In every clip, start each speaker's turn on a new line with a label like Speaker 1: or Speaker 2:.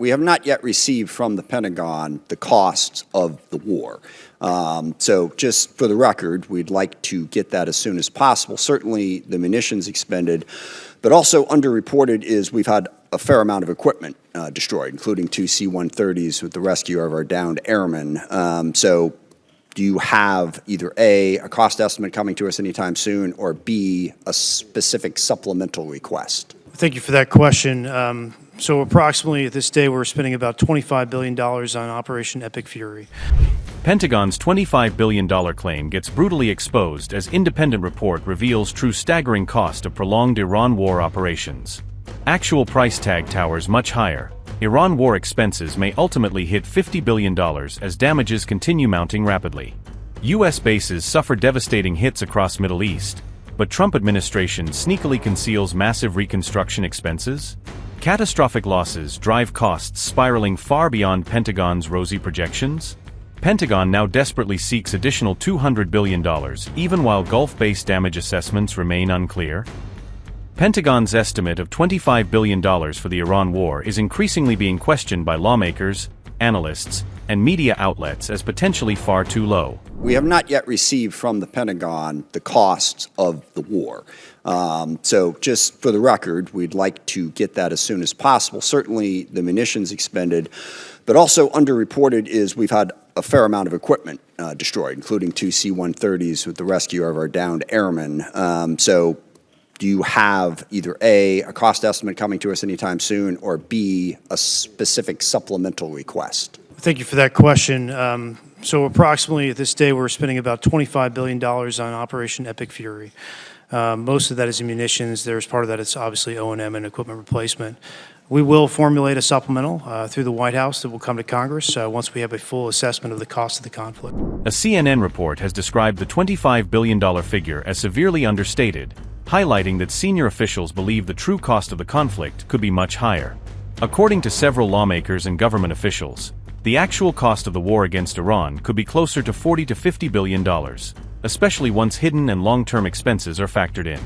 Speaker 1: We have not yet received from the Pentagon the costs of the war. So just for the record, we'd like to get that as soon as possible. Certainly the munitions expended, but also underreported is we've had a fair amount of equipment destroyed, including 2 C-130s with the rescue of our downed airmen. So do you have either A, a cost estimate coming to us anytime soon, or B, a specific supplemental request?
Speaker 2: Thank you for that question. So approximately at this day, we're spending about $25 billion on Operation Epic Fury.
Speaker 3: Pentagon's $25 billion claim gets brutally exposed as independent report reveals true staggering cost of prolonged Iran war operations. Actual price tag towers much higher. Iran war expenses may ultimately hit $50 billion as damages continue mounting rapidly. U.S. bases suffer devastating hits across Middle East, but Trump administration sneakily conceals massive reconstruction expenses? Catastrophic losses drive costs spiraling far beyond Pentagon's rosy projections? Pentagon now desperately seeks additional $200 billion, even while Gulf-based damage assessments remain unclear? Pentagon's estimate of $25 billion for the Iran war is increasingly being questioned by lawmakers, analysts, and media outlets as potentially far too low.
Speaker 1: We have not yet received from the Pentagon the costs of the war. So just for the record, we'd like to get that as soon as possible. Certainly the munitions expended, but also underreported is we've had a fair amount of equipment destroyed, including 2 C-130s with the rescue of our downed airmen. So do you have either A, a cost estimate coming to us anytime soon, or B, a specific supplemental request?
Speaker 2: Thank you for that question. So approximately at this day, we're spending about $25 billion on Operation Epic Fury. Most of that is in munitions. There's part of that it's obviously O&M and equipment replacement. We will formulate a supplemental through the White House that will come to Congress once we have a full assessment of the cost of the conflict.
Speaker 3: A CNN report has described the $25 billion figure as severely understated, highlighting that senior officials believe the true cost of the conflict could be much higher. According to several lawmakers and government officials, the actual cost of the war against Iran could be closer to $40 to $50 billion, especially once hidden and long-term expenses are factored in.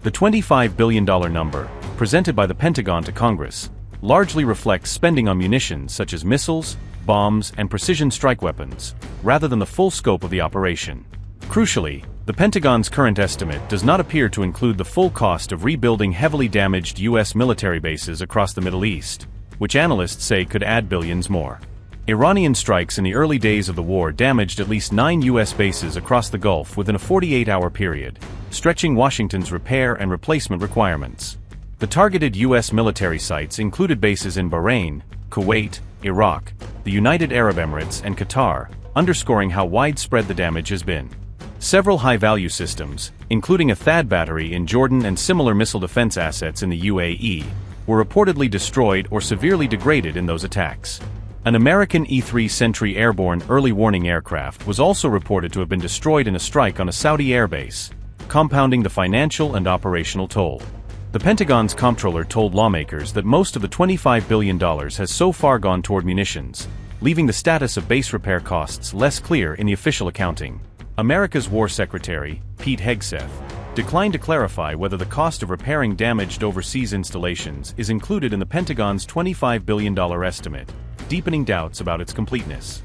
Speaker 3: The $25 billion number, presented by the Pentagon to Congress, largely reflects spending on munitions such as missiles, bombs, and precision strike weapons, rather than the full scope of the operation. Crucially, the Pentagon's current estimate does not appear to include the full cost of rebuilding heavily damaged U.S. military bases across the Middle East, which analysts say could add billions more. Iranian strikes in the early days of the war damaged at least 9 U.S. bases across the Gulf within a 48-hour period, stretching Washington's repair and replacement requirements. The targeted U.S. military sites included bases in Bahrain, Kuwait, Iraq, the United Arab Emirates, and Qatar, underscoring how widespread the damage has been. Several high-value systems, including a THAAD battery in Jordan and similar missile defense assets in the UAE, were reportedly destroyed or severely degraded in those attacks. An American E-3 Sentry airborne early warning aircraft was also reported to have been destroyed in a strike on a Saudi airbase, compounding the financial and operational toll. The Pentagon's comptroller told lawmakers that most of the $25 billion has so far gone toward munitions, leaving the status of base repair costs less clear in the official accounting. America's War Secretary, Pete Hegseth, declined to clarify whether the cost of repairing damaged overseas installations is included in the Pentagon's $25 billion estimate, deepening doubts about its completeness.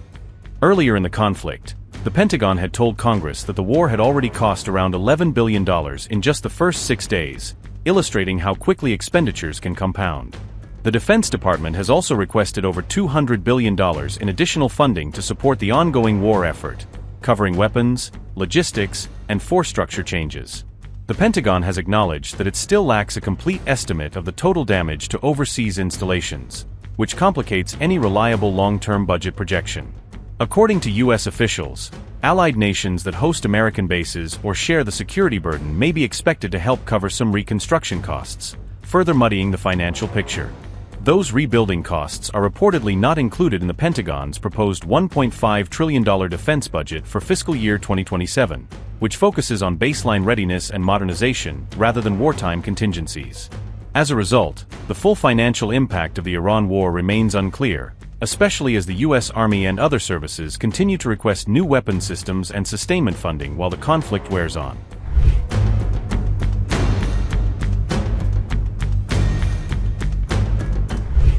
Speaker 3: Earlier in the conflict, the Pentagon had told Congress that the war had already cost around $11 billion in just the first 6 days, illustrating how quickly expenditures can compound. The Defense Department has also requested over $200 billion in additional funding to support the ongoing war effort, covering weapons, logistics, and force structure changes. The Pentagon has acknowledged that it still lacks a complete estimate of the total damage to overseas installations, which complicates any reliable long-term budget projection. According to U.S. officials, allied nations that host American bases or share the security burden may be expected to help cover some reconstruction costs, further muddying the financial picture. Those rebuilding costs are reportedly not included in the Pentagon's proposed $1.5 trillion defense budget for fiscal year 2027, which focuses on baseline readiness and modernization rather than wartime contingencies. As a result, the full financial impact of the Iran war remains unclear, especially as the U.S. Army and other services continue to request new weapon systems and sustainment funding while the conflict wears on.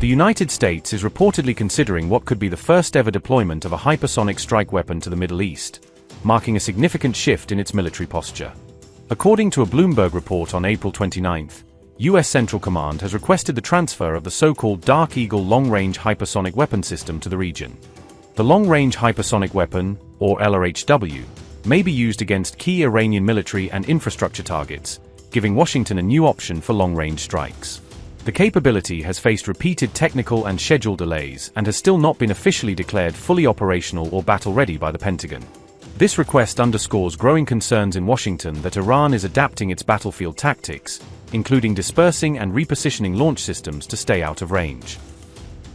Speaker 3: The United States is reportedly considering what could be the first-ever deployment of a hypersonic strike weapon to the Middle East, marking a significant shift in its military posture. According to a Bloomberg report on April 29, U.S. Central Command has requested the transfer of the so-called Dark Eagle long-range hypersonic weapon system to the region. The long-range hypersonic weapon, or LRHW, may be used against key Iranian military and infrastructure targets, giving Washington a new option for long-range strikes. The capability has faced repeated technical and schedule delays and has still not been officially declared fully operational or battle-ready by the Pentagon. This request underscores growing concerns in Washington that Iran is adapting its battlefield tactics, including dispersing and repositioning launch systems to stay out of range.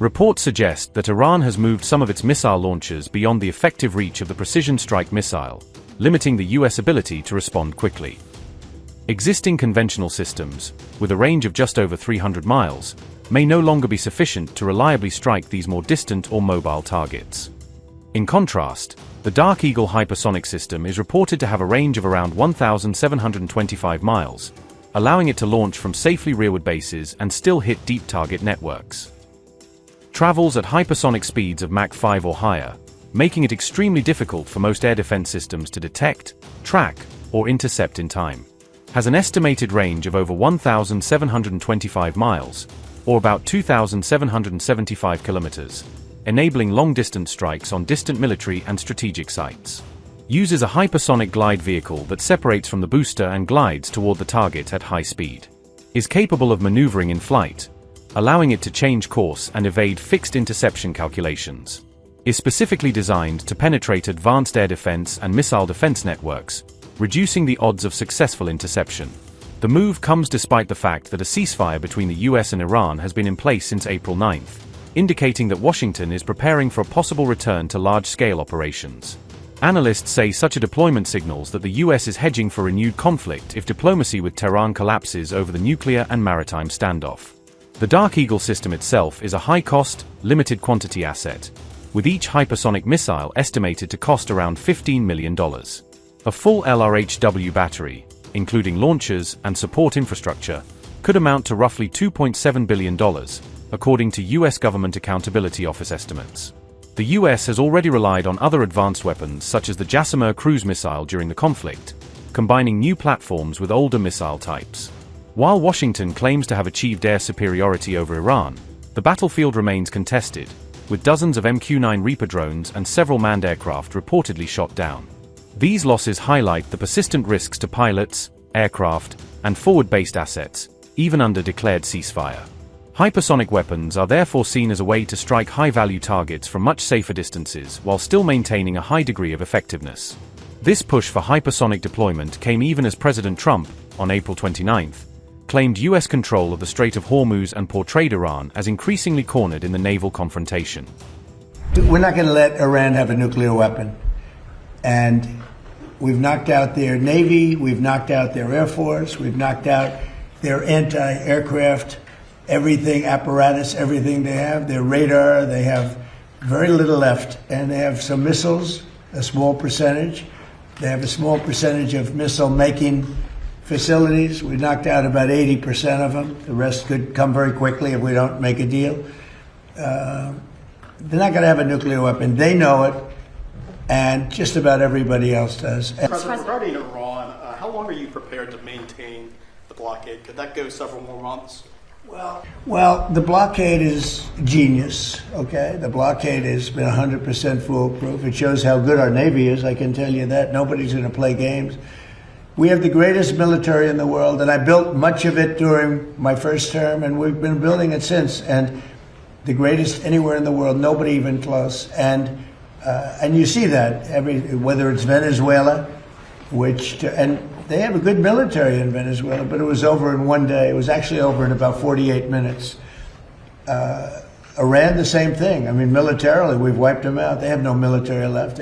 Speaker 3: Reports suggest that Iran has moved some of its missile launchers beyond the effective reach of the precision strike missile, limiting the U.S. ability to respond quickly. Existing conventional systems, with a range of just over 300 miles, may no longer be sufficient to reliably strike these more distant or mobile targets. In contrast, the Dark Eagle hypersonic system is reported to have a range of around 1,725 miles, allowing it to launch from safely rearward bases and still hit deep target networks. Travels at hypersonic speeds of Mach 5 or higher, making it extremely difficult for most air defense systems to detect, track, or intercept in time. Has an estimated range of over 1,725 miles, or about 2,775 kilometers, enabling long-distance strikes on distant military and strategic sites. Uses a hypersonic glide vehicle that separates from the booster and glides toward the target at high speed. Is capable of maneuvering in flight, allowing it to change course and evade fixed interception calculations. Is specifically designed to penetrate advanced air defense and missile defense networks, reducing the odds of successful interception. The move comes despite the fact that a ceasefire between the US and Iran has been in place since April 9, indicating that Washington is preparing for a possible return to large-scale operations. Analysts say such a deployment signals that the US is hedging for renewed conflict if diplomacy with Tehran collapses over the nuclear and maritime standoff. The Dark Eagle system itself is a high-cost, limited-quantity asset, with each hypersonic missile estimated to cost around $15 million. A full LRHW battery, including launchers and support infrastructure, could amount to roughly $2.7 billion, according to U.S. Government Accountability Office estimates. The U.S. has already relied on other advanced weapons such as the Jassam cruise missile during the conflict, combining new platforms with older missile types. While Washington claims to have achieved air superiority over Iran, the battlefield remains contested, with dozens of MQ-9 Reaper drones and several manned aircraft reportedly shot down. These losses highlight the persistent risks to pilots, aircraft, and forward-based assets, even under declared ceasefire. Hypersonic weapons are therefore seen as a way to strike high-value targets from much safer distances while still maintaining a high degree of effectiveness. This push for hypersonic deployment came even as President Trump, on April 29, claimed U.S. control of the Strait of Hormuz and portrayed Iran as increasingly cornered in the naval confrontation.
Speaker 4: We're not going to let Iran have a nuclear weapon. And we've knocked out their Navy, we've knocked out their Air Force, we've knocked out their anti-aircraft, everything, apparatus, everything they have, their radar, they have very little left. And they have some missiles, a small percentage. They have a small percentage of missile-making facilities. We knocked out about 80% of them. The rest could come very quickly if we don't make a deal. They're not going to have a nuclear weapon. They know it. And just about everybody else does.
Speaker 5: President, regarding Iran, how long are you prepared to maintain the blockade? Could that go several more months?
Speaker 4: Well, the blockade is genius, okay? The blockade has been 100% foolproof. It shows how good our Navy is, I can tell you that. Nobody's going to play games. We have the greatest military in the world, and I built much of it during my first term, and we've been building it since. And the greatest anywhere in the world, nobody even close. And you see that whether it's Venezuela, and they have a good military in Venezuela, but it was over in one day. It was actually over in about 48 minutes. Iran, the same thing. I mean, militarily, we've wiped them out. They have no military left.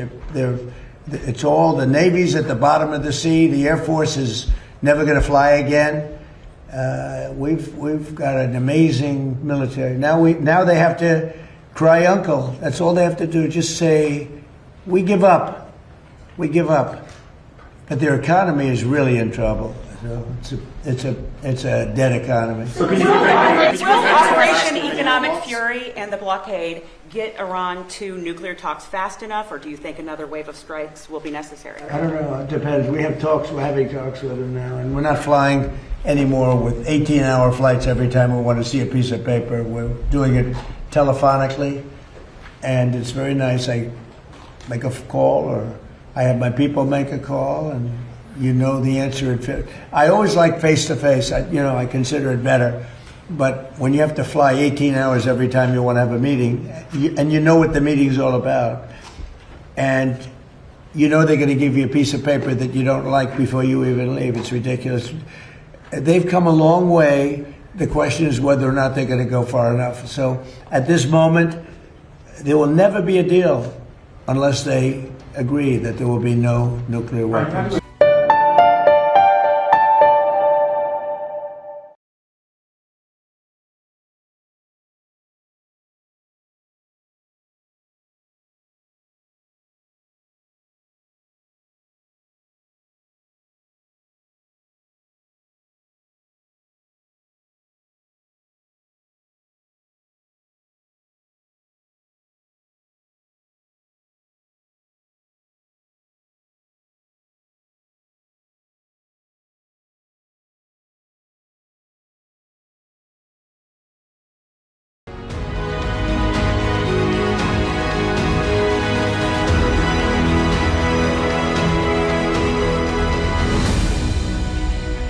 Speaker 4: It's all the Navy's at the bottom of the sea. The Air Force is never going to fly again. We've got an amazing military. Now they have to cry uncle. That's all they have to do. Just say, we give up. We give up. But their economy is really in trouble. So it's a dead economy.
Speaker 6: Will Operation Economic Fury and the blockade get Iran to nuclear talks fast enough, or do you think another wave of strikes will be necessary?
Speaker 4: I don't know. It depends. We have talks. We're having talks with them now, and we're not flying anymore with 18-hour flights every time we want to see a piece of paper. We're doing it telephonically, and it's very nice. I make a call, or I have my people make a call, and you know the answer. I always like face-to-face. I consider it better. But when you have to fly 18 hours every time you want to have a meeting, and you know what the meeting's all about, and you know they're going to give you a piece of paper that you don't like before you even leave, it's ridiculous. They've come a long way. The question is whether or not they're going to go far enough. So at this moment, there will never be a deal unless they agree that there will be no nuclear weapons.